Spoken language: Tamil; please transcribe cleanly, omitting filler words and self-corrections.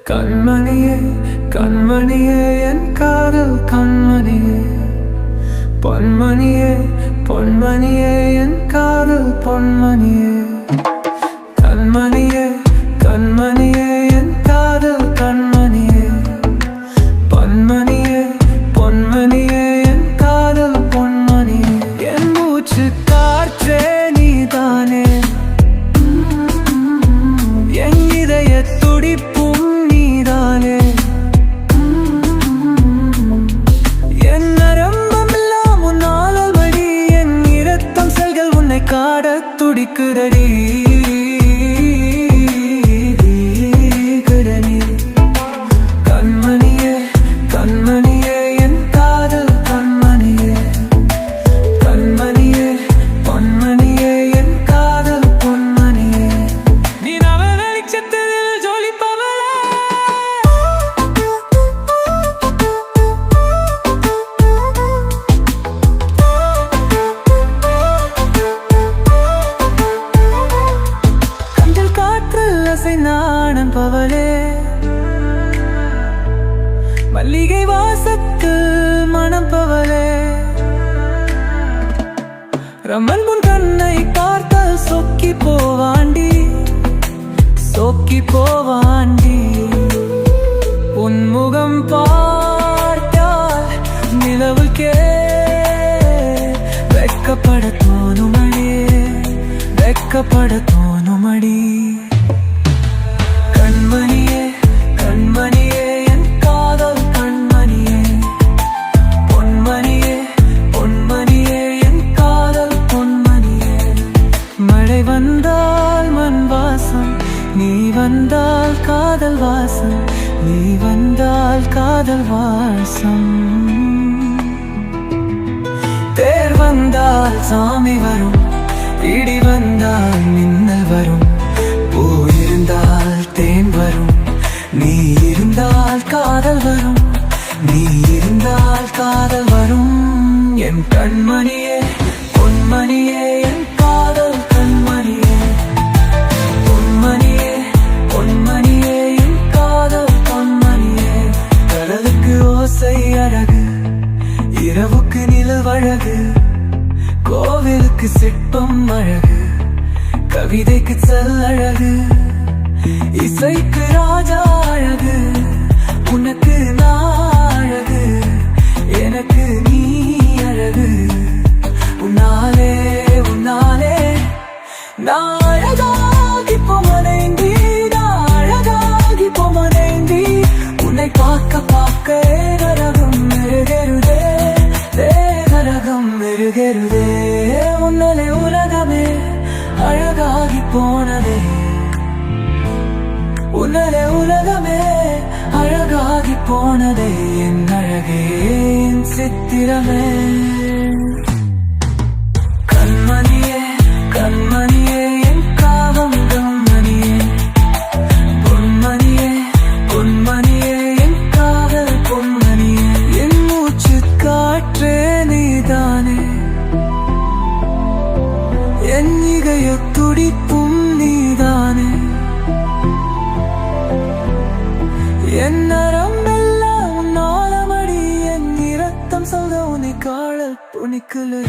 கண்மணியே கண்மணியே என் காதல் கண்மணியே, பொன்மணியே பொன்மணியே என் காதல் பொன்மணியே. கண்மணியே கண்மணியே என் காதல் கண்மணியே, பொன்மணியே பொன்மணியே என் காதல் பொன்மணியே. என் மூச்சு காற்றே நீதானே, என் இதய துடிப்பும் நீதானே. என் நரம்பெல்லாம் உன்னால் வழி, என் இரத்தம் செல்கள் உன்னை காடத் துடிக்குதடி. கண்மணியே கண்மணியே என் காதல் கண்மணியே, கண்மணியே பொன்மணியே என் காதல் பொன்மணியே. நீ நவ வெளிச்சத்தில் ஜொலிப்பவளே, கண்கள் காற்றில் அசை நாணன் பவளே. மல்லிகை வாசத்தில் மனம் பவளே, ரம்மன் முன் கண்ணை பார்த்தால் சொக்கி போவாண்டி, சொக்கி போவாண்டி. உன் முகம் பார்த்தால் நிலவுக்கே வெட்கப்பட தோணுமடி, வெட்கப்பட தோணுமடி. கண்மணியே கண்மணியே என் காதல் கண்மணியே, பொன்மணியே பொன்மணியே என் காதல் பொன்மணியே. மழை வந்தால் மண் வாசம், நீ வந்தால் காதல் வாசம், நீ வந்தால் காதல் வாசம். தேர் வந்தால் சாமி வரும், இடி வந்தால் மின்னல் வரும், பூ இருந்தால் தேன் வரும், நீ இருந்தால் காதல் வரும், நீ இருந்தால் காதல் வரும். என் கண்மணியே பொன்மணியே என் காதல் கண்மணியே, பொன்மணியே பொன்மணியே என் காதல் பொன்மணியே. கடலுக்கு ஓசை அழகு, இரவுக்கு நிலவழகு, கோவிலுக்கு சிற்பம் அழகு, கவிதைக்கு சொல்லழகு, இசைக்கு ராஜா அழகு. உனக்கு நான் அழகு, எனக்கு நீ அழகு. உன்னாலே உன்னாலே நான் அழகாகி போமனேந்தி, நான் அழகாகி போமனேந்தி. உன்னை பார்க்க பார்க்க நரகம் மெருகெருதே, நரகம் மெருகெருதே. உன்னாலே உலகமே அழகாகி போனதே, உன்னாலே உலகமே அழகாகி போனதே. என் அழகே என் சித்திரமே. கண்மணியே கண்மணியே என் காவம் கண்மணியே, பொன்மணியே பொன்மணியே என் காதல் பொன்மணியே. என் மூச்சு காற்றே நீதானே, என் இதய துடிப்பும் நீதானே. என் நரம்பெல்லாம் உன்னால் மடி, என் இரத்தம் சொல்ல உன்னை காணல் புனிக்குள்ளே.